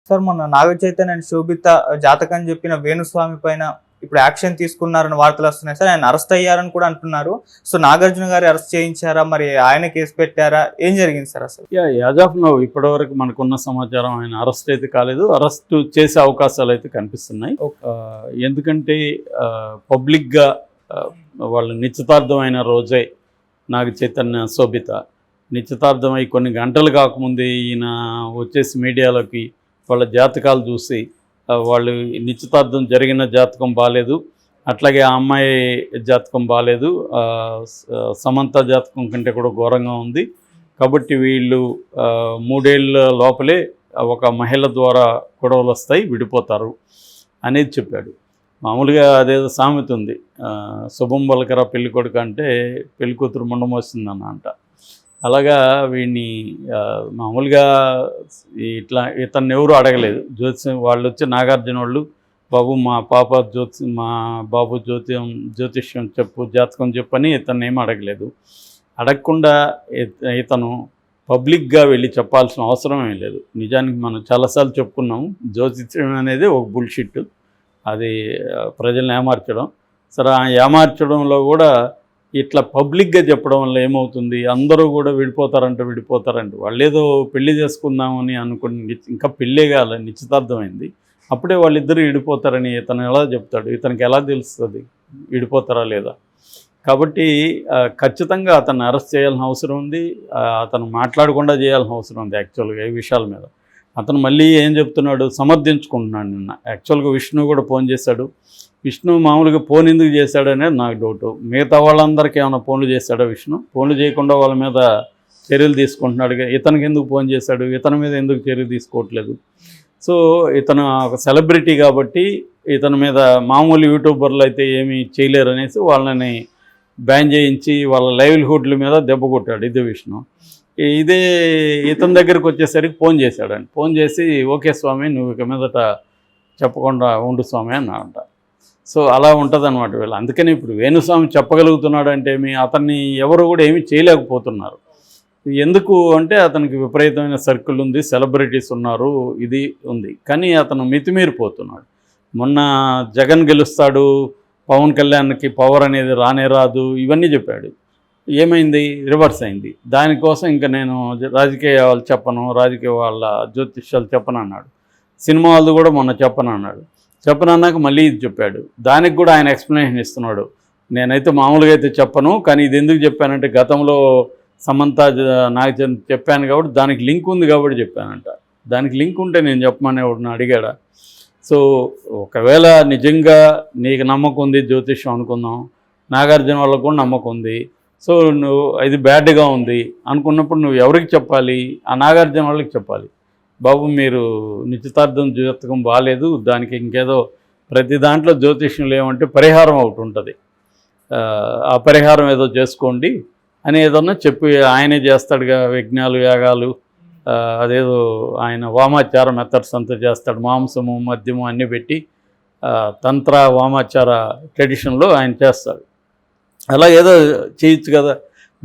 Sir మొన్న Naga Chaitanya and శోభిత జాతకం చెప్పిన వేణుస్వామి పైన ఇప్పుడు యాక్షన్ తీసుకున్నారని వార్తలు వస్తున్నాయి సార్. ఆయన అరెస్ట్ అయ్యారని కూడా అంటున్నారు. సో నాగార్జున గారు అరెస్ట్ చేయించారా, మరి ఆయన కేసు పెట్టారా, ఏం జరిగింది సార్ అసలు? యాజ్ ఆఫ్ నౌ ఇప్పటివరకు మనకున్న సమాచారం ఆయన అరెస్ట్ అయితే కాలేదు. అరెస్ట్ చేసే అవకాశాలు అయితే కనిపిస్తున్నాయి. ఎందుకంటే పబ్లిక్గా వాళ్ళ నిశ్చితార్థం అయిన రోజే నాగ చైతన్య శోభిత నిశ్చితార్థం అయి కొన్ని గంటలు కాకముందే ఈయన వచ్చేసి మీడియాలోకి వాళ్ళ జాతకాలు చూసి వాళ్ళు నిశ్చితార్థం జరిగిన జాతకం బాగాలేదు, అట్లాగే ఆ అమ్మాయి జాతకం బాగాలేదు, సమంత జాతకం కంటే కూడా ఘోరంగా ఉంది, కాబట్టి వీళ్ళు 3 ఏళ్ళ లోపలే ఒక మహిళ ద్వారా గొడవలు వస్తాయి, విడిపోతారు అనేది చెప్పాడు. మామూలుగా అదేదో సామెత ఉంది, శుభం పలకర పెళ్లి కొడుకు అంటే పెళ్లి కూతురు ముండమోస్తుందన్న అంట. అలాగా వీడిని మామూలుగా ఇతన్ని ఎవరు అడగలేదు. జ్యోతిష్యం వాళ్ళు వచ్చి నాగార్జున వాళ్ళు, బాబు మా పాప మా బాబు జ్యోతిష్యం చెప్పు, జాతకం చెప్పని ఇతన్ని ఏమి అడగలేదు. అడగకుండా ఇతను పబ్లిక్గా వెళ్ళి చెప్పాల్సిన అవసరం ఏం లేదు. నిజానికి మనం చాలాసార్లు చెప్పుకున్నాము, జ్యోతిష్యం అనేది ఒక బుల్షిట్, అది ప్రజల్ని ఏమార్చడం. సరే, ఆ ఏమార్చడంలో కూడా ఇట్లా పబ్లిక్గా చెప్పడం వల్ల ఏమవుతుంది, అందరూ కూడా విడిపోతారంటే వాళ్ళు ఏదో పెళ్లి చేసుకుందామని అనుకుని, ఇంకా పెళ్ళే కాలే, నిశ్చితార్థమైంది, అప్పుడే వాళ్ళిద్దరూ విడిపోతారని ఇతను ఎలా చెప్తాడు? ఇతనికి ఎలా తెలుస్తుంది విడిపోతారా లేదా? కాబట్టి ఖచ్చితంగా అతన్ని అరెస్ట్ చేయాల్సిన అవసరం ఉంది. అతను మాట్లాడకుండా చేయాల్సిన అవసరం ఉంది. యాక్చువల్గా ఈ విషయాల మీద అతను మళ్ళీ ఏం చెప్తున్నాడు, సమర్థించుకుంటున్నాడు. నిన్న యాక్చువల్గా విష్ణు కూడా ఫోన్ చేశాడు. విష్ణు మామూలుగా ఫోన్ ఎందుకు చేశాడనేది నాకు డౌటు. మిగతా వాళ్ళందరికీ ఏమైనా ఫోన్లు చేశాడా విష్ణు? ఫోన్లు చేయకుండా వాళ్ళ మీద చర్యలు తీసుకుంటున్నాడు. ఇతనికి ఎందుకు ఫోన్ చేశాడు? ఇతని మీద ఎందుకు చర్యలు తీసుకోవట్లేదు? సో ఇతను ఒక సెలబ్రిటీ కాబట్టి ఇతని మీద మామూలు యూట్యూబర్లు అయితే ఏమీ చేయలేరు అనేసి వాళ్ళని బ్యాన్ చేయించి వాళ్ళ లైవ్లీహుడ్ల మీద దెబ్బ కొట్టాడు. ఇదే విష్ణు. ఇదే ఇతని దగ్గరికి వచ్చేసరికి ఫోన్ చేశాడండి. ఫోన్ చేసి, ఓకే స్వామి, నువ్వు ఇక మీదట చెప్పకుండా ఉండు స్వామి అన్నాడంట. సో అలా ఉంటుంది అన్నమాట వీళ్ళు. అందుకని ఇప్పుడు వేణుస్వామి చెప్పగలుగుతున్నాడు అంటే అతన్ని ఎవరు కూడా ఏమీ చేయలేకపోతున్నారు. ఎందుకు అంటే అతనికి విపరీతమైన సర్కిల్ ఉంది, సెలబ్రిటీస్ ఉన్నారు, ఇది ఉంది. కానీ అతను మితిమీరిపోతున్నాడు. మొన్న జగన్ గెలుస్తాడు, పవన్ కళ్యాణ్కి పవర్ అనేది రానే రాదు, ఇవన్నీ చెప్పాడు. ఏమైంది? రివర్స్ అయింది. దానికోసం ఇంకా నేను రాజకీయాలు చెప్పను, రాజకీయ వాళ్ళ జ్యోతిష్యాలు చెప్పను అన్నాడు. సినిమా వాళ్ళు కూడా మొన్న చెప్పను అన్నాడు. చెప్పనన్నాక మళ్ళీ ఇది చెప్పాడు. దానికి కూడా ఆయన ఎక్స్ప్లెనేషన్ ఇస్తున్నాడు. నేనైతే మామూలుగా అయితే చెప్పను, కానీ ఇది ఎందుకు చెప్పానంటే గతంలో సమంత నాకు చెప్పాను కాబట్టి దానికి లింక్ ఉంది కాబట్టి చెప్పానంట. దానికి లింక్ ఉంటే నేను చెప్పమనేవాడిని అడిగాడా? సో ఒకవేళ నిజంగా నీకు నమ్మకం ఉంది, జ్యోతిష్యం అనుకుందాం, నాగార్జున వాళ్ళకు కూడా నమ్మకం ఉంది, సో నువ్వు ఇది బ్యాడ్గా ఉంది అనుకున్నప్పుడు నువ్వు ఎవరికి చెప్పాలి? ఆ నాగార్జున వాళ్ళకి చెప్పాలి. బాబు, మీరు నిశ్చితార్థం జాతకం బాగాలేదు, దానికి ఇంకేదో ప్రతి దాంట్లో జ్యోతిష్యంలో ఏమంటే పరిహారం ఒకటి ఉంటుంది, ఆ పరిహారం ఏదో చేసుకోండి అని ఏదన్నా చెప్పి, ఆయనే చేస్తాడుగా యజ్ఞాలు యాగాలు, అదేదో ఆయన వామాచార మెథడ్స్ అంతా చేస్తాడు, మాంసము మద్యము అన్నీ పెట్టి తంత్ర వామాచార ట్రెడిషన్లో ఆయన చేస్తాడు. అలా ఏదో చేయొచ్చు కదా.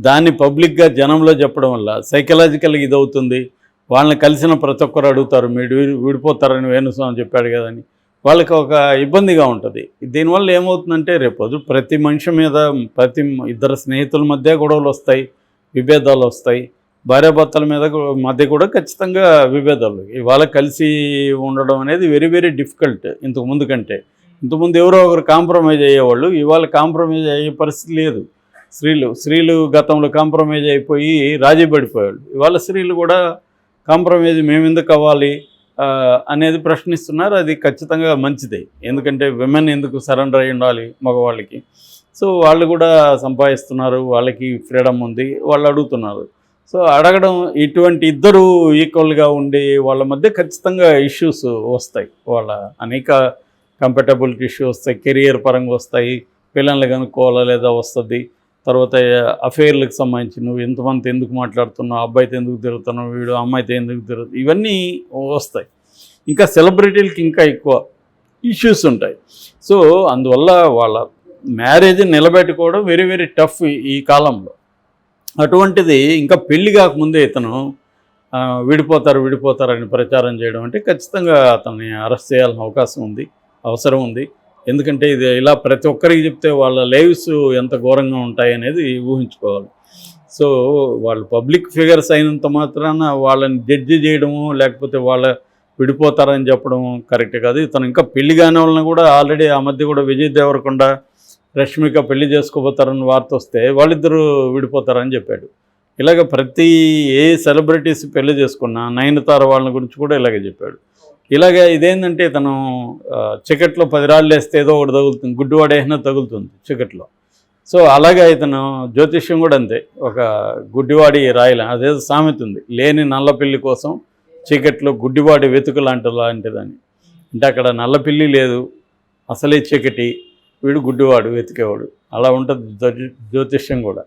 దాన్ని పబ్లిక్గా జనంలో చెప్పడం వల్ల సైకలాజికల్గా ఇది అవుతుంది. వాళ్ళని కలిసిన ప్రతి ఒక్కరు అడుగుతారు, మీరు విడిపోతారని వేణుస్వామి చెప్పాడు కదని, వాళ్ళకి ఒక ఇబ్బందిగా ఉంటుంది. దీనివల్ల ఏమవుతుందంటే రేపు ప్రతి మనిషి మీద, ప్రతి ఇద్దరు స్నేహితుల మధ్య గొడవలు వస్తాయి, విభేదాలు వస్తాయి. భార్యాభర్తల మధ్య కూడా ఖచ్చితంగా విభేదాలు. ఇవాళ కలిసి ఉండడం అనేది వెరీ వెరీ డిఫికల్ట్ ఇంతకుముందు కంటే. ఇంతకుముందు ఎవరో ఒకరు కాంప్రమైజ్ అయ్యేవాళ్ళు, ఇవాళ కాంప్రమైజ్ అయ్యే పరిస్థితి లేదు. స్త్రీలు గతంలో కాంప్రమైజ్ అయిపోయి రాజీ పడిపోయాడు. ఇవాళ స్త్రీలు కూడా కాంప్రమైజ్ మేము ఎందుకు అవ్వాలి అనేది ప్రశ్నిస్తున్నారు. అది ఖచ్చితంగా మంచిదే. ఎందుకంటే విమెన్ ఎందుకు సరెండర్ అయి ఉండాలి మగవాళ్ళకి? సో వాళ్ళు కూడా సంపాదిస్తున్నారు, వాళ్ళకి ఫ్రీడమ్ ఉంది, వాళ్ళు అడుగుతున్నారు. సో అడగడం, ఇటువంటి ఇద్దరు ఈక్వల్గా ఉండి వాళ్ళ మధ్య ఖచ్చితంగా ఇష్యూస్ వస్తాయి. వాళ్ళ అనేక కంఫర్టబిలిటీ ఇష్యూ వస్తాయి, కెరియర్ పరంగా వస్తాయి, పిల్లల్ని కనుక్కోవాలా లేదా వస్తుంది. తర్వాత అఫైర్లకు సంబంధించి నువ్వు ఎంతమంది ఎందుకు మాట్లాడుతున్నావు, అబ్బాయితో ఎందుకు తిరుగుతున్నావు, వీడు అమ్మాయితో ఎందుకు తిరుగుతావు, ఇవన్నీ వస్తాయి. ఇంకా సెలబ్రిటీలకి ఇంకా ఎక్కువ ఇష్యూస్ ఉంటాయి. సో అందువల్ల వాళ్ళ మ్యారేజ్ నిలబెట్టుకోవడం వెరీ వెరీ టఫ్ ఈ కాలంలో. అటువంటిది ఇంకా పెళ్లి కాకముందే ఇతను విడిపోతారని ప్రచారం చేయడం అంటే ఖచ్చితంగా అతన్ని అరెస్ట్ చేయాల్సిన అవకాశం ఉంది, అవసరం ఉంది. ఎందుకంటే ఇది ఇలా ప్రతి ఒక్కరికి చెప్తే వాళ్ళ లైవ్స్ ఎంత ఘోరంగా ఉంటాయి అనేది ఊహించుకోవాలి. సో వాళ్ళు పబ్లిక్ ఫిగర్స్ అయినంత మాత్రాన వాళ్ళని జడ్జి చేయడము, లేకపోతే వాళ్ళ విడిపోతారని చెప్పడం కరెక్ట్ కాదు. ఇతను ఇంకా పెళ్లి కాని వాళ్ళని కూడా ఆల్రెడీ ఆ మధ్య కూడా విజయ్ దేవరకొండ, రష్మిక పెళ్లి చేసుకోబోతారని వార్త వస్తే వాళ్ళిద్దరూ విడిపోతారని చెప్పాడు. ఇలాగ ప్రతి ఏ సెలబ్రిటీస్ పెళ్లి చేసుకున్నా నయనతార వాళ్ళ గురించి కూడా ఇలాగే చెప్పాడు. ఇలాగ ఇదేంటంటే ఇతను చికెట్లో 10 రాళ్ళు వేస్తే ఏదో ఒకటి తగులుతుంది, గుడ్డివాడేసినా తగులుతుంది చికెట్లో. సో అలాగే ఇతను జ్యోతిష్యం కూడా అంతే, ఒక గుడ్డివాడి రాయలే, అదేదో సామెత ఉంది, లేని నల్ల పిల్లి కోసం చీకట్లో గుడ్డివాడి వెతుకు లాంటిదని. అంటే అక్కడ నల్ల పిల్లి లేదు, అసలే చీకటి, వీడు గుడ్డివాడు వెతికేవాడు, అలా ఉంటుంది జ్యోతిష్యం కూడా.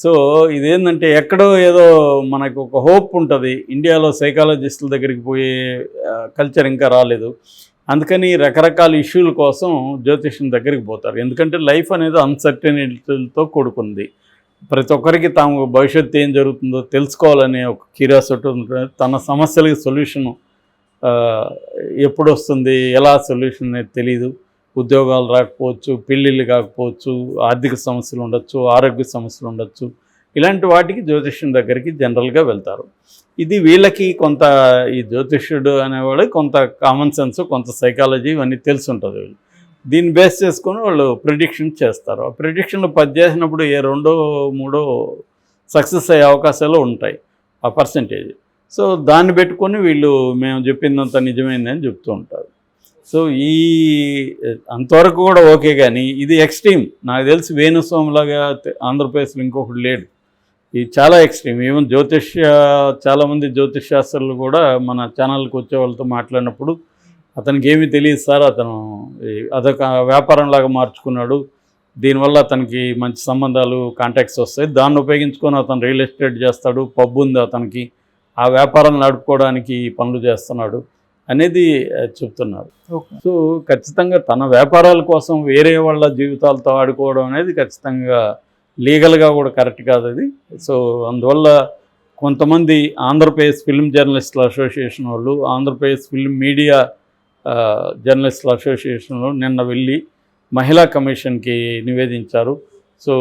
సో ఇదేంటంటే ఎక్కడో ఏదో మనకు ఒక హోప్ ఉంటుంది, ఇండియాలో సైకాలజిస్టుల దగ్గరికి పోయే కల్చర్ ఇంకా రాలేదు. అందుకని రకరకాల ఇష్యూల కోసం జ్యోతిష్యం దగ్గరికి పోతారు. ఎందుకంటే లైఫ్ అనేది అన్సర్టనిటీలతో కూడుకుంది. ప్రతి ఒక్కరికి తాము భవిష్యత్తు ఏం జరుగుతుందో తెలుసుకోవాలనే ఒక క్యూరియాసిటీ ఉంటుంది. తన సమస్యలకి సొల్యూషన్ ఎప్పుడు వస్తుంది, ఎలా సొల్యూషన్ అనేది తెలియదు. ఉద్యోగాలు రాకపోవచ్చు, పెళ్ళిళ్ళు కాకపోవచ్చు, ఆర్థిక సమస్యలు ఉండొచ్చు, ఆరోగ్య సమస్యలు ఉండొచ్చు. ఇలాంటి వాటికి జ్యోతిష్యం దగ్గరికి జనరల్గా వెళ్తారు. ఇది వీళ్ళకి కొంత, ఈ జ్యోతిష్యుడు అనేవాడు కొంత కామన్ సెన్స్, కొంత సైకాలజీ ఇవన్నీ తెలిసి ఉంటుంది. వీళ్ళు దీన్ని బేస్ చేసుకొని వాళ్ళు ప్రిడిక్షన్ చేస్తారు. ఆ ప్రిడిక్షన్లు 10 చేసినప్పుడు ఏ 2, 3 సక్సెస్ అయ్యే అవకాశాలు ఉంటాయి ఆ పర్సంటేజ్. సో దాన్ని పెట్టుకొని వీళ్ళు మేము చెప్పిందంత నిజమైందని చెప్తూ ఉంటారు. సో ఈ అంతవరకు కూడా ఓకే, కానీ ఇది ఎక్స్ట్రీమ్. నాకు తెలిసి వేణుస్వామిలాగా ఆంధ్రప్రదేశ్లో ఇంకొకటి లేడు. ఇది చాలా ఎక్స్ట్రీమ్. ఈవెన్ చాలామంది జ్యోతిష్శాస్త్రులు కూడా మన ఛానల్కి వచ్చే వాళ్ళతో మాట్లాడినప్పుడు అతనికి ఏమీ తెలియదు సార్, అతను అదొక వ్యాపారంలాగా మార్చుకున్నాడు, దీనివల్ల అతనికి మంచి సంబంధాలు, కాంటాక్ట్స్ వస్తాయి, దాన్ని ఉపయోగించుకొని అతను రియల్ ఎస్టేట్ చేస్తాడు, పబ్ ఉంది అతనికి, ఆ వ్యాపారం నడుపుకోవడానికి పనులు చేస్తున్నాడు అనేది చెప్తున్నారు. సో ఖచ్చితంగా తన వ్యాపారాల కోసం వేరే వాళ్ళ జీవితాలతో ఆడుకోవడం అనేది ఖచ్చితంగా లీగల్గా కూడా కరెక్ట్ కాదు అది. సో అందువల్ల కొంతమంది ఆంధ్రప్రదేశ్ ఫిల్మ్ జర్నలిస్టుల అసోసియేషన్ వాళ్ళు, ఆంధ్రప్రదేశ్ ఫిల్మ్ మీడియా జర్నలిస్టుల అసోసియేషన్లో నిన్న వెళ్ళి మహిళా కమిషన్కి నివేదించారు. సో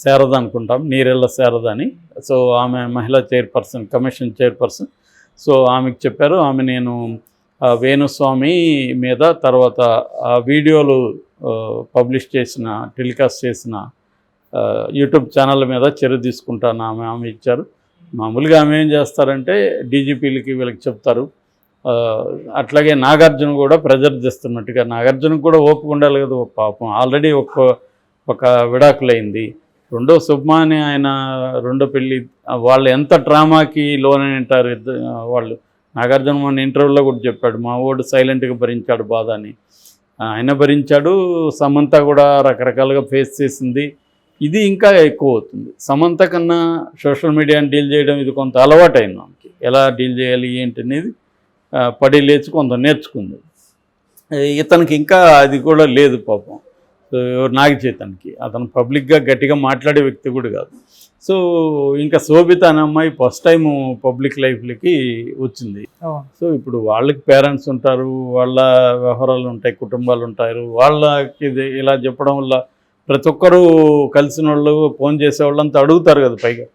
శారద అనుకుంటాం, నీరెళ్ళ శారద అని. సో ఆమె మహిళా చైర్పర్సన్, కమిషన్ చైర్పర్సన్. సో ఆమెకు చెప్పారు, ఆమె నేను వేణుస్వామి మీద, తర్వాత ఆ వీడియోలు పబ్లిష్ చేసిన, టెలికాస్ట్ చేసిన యూట్యూబ్ ఛానల్ మీద చర్య తీసుకుంటాను ఆమె ఇచ్చారు. మామూలుగా ఆమె ఏం చేస్తారంటే డీజీపీలకి వీళ్ళకి చెప్తారు. అట్లాగే నాగార్జున కూడా ప్రెజర్ చేస్తున్నట్టుగా, నాగార్జునకు కూడా ఓపిక ఉండాలి కదా పాపం, ఆల్రెడీ ఒక విడాకులైంది, రెండో శుభ్మా అని ఆయన రెండో పెళ్ళి, వాళ్ళు ఎంత డ్రామాకి లోనని ఉంటారు వాళ్ళు. నాగార్జున మన ఇంటర్వ్యూలో కూడా చెప్పాడు, మా వాడు సైలెంట్గా భరించాడు బాధ అని. ఆయన భరించాడు, సమంత కూడా రకరకాలుగా ఫేస్ చేసింది. ఇది ఇంకా ఎక్కువ అవుతుంది. సమంత కన్నా సోషల్ మీడియాని డీల్ చేయడం ఇది కొంత అలవాటైంది ఆమెకి, ఎలా డీల్ చేయాలి ఏంటి అనేది పడి లేచి కొంత నేర్చుకుంది. ఇతనికి ఇంకా అది కూడా లేదు పాపం. సో నాగ చైతన్యకి, అతను పబ్లిక్గా గట్టిగా మాట్లాడే వ్యక్తి కూడా కాదు. సో ఇంకా శోభిత అనే అమ్మాయి ఫస్ట్ టైము పబ్లిక్ లైఫ్లకి వచ్చింది. సో ఇప్పుడు వాళ్ళకి పేరెంట్స్ ఉంటారు, వాళ్ళ వ్యవహారాలు ఉంటాయి, కుటుంబాలు ఉంటారు. వాళ్ళకి ఇలా చెప్పడం వల్ల ప్రతి ఒక్కరూ కలిసిన వాళ్ళు, ఫోన్ చేసేవాళ్ళంతా అడుగుతారు కదా పైగా.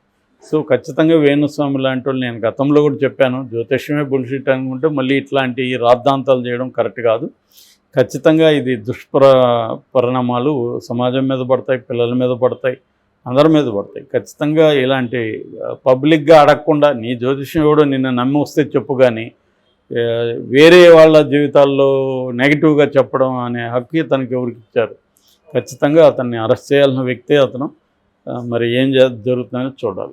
సో ఖచ్చితంగా వేణుస్వామి లాంటి వాళ్ళు, నేను గతంలో కూడా చెప్పాను, జ్యోతిష్యమే బుల్షిట్ అనుకుంటే మళ్ళీ ఇట్లాంటి రాద్ధాంతాలు చేయడం కరెక్ట్ కాదు. ఖచ్చితంగా ఇది పరిణామాలు సమాజం మీద పడతాయి, పిల్లల మీద పడతాయి, అందరి మీద పడతాయి. ఖచ్చితంగా ఇలాంటి పబ్లిక్గా అడగకుండా, నీ జ్యోతిష్యం కూడా నిన్ను నమ్మి వస్తే చెప్పు, కానీ వేరే వాళ్ళ జీవితాల్లో నెగిటివ్గా చెప్పడం అనే హక్కు తనకి ఎవరికి ఇచ్చారు? ఖచ్చితంగా అతన్ని అరెస్ట్ చేయాల్సిన వ్యక్తే అతను. మరి ఏం జరుగుతుందని చూడాలి.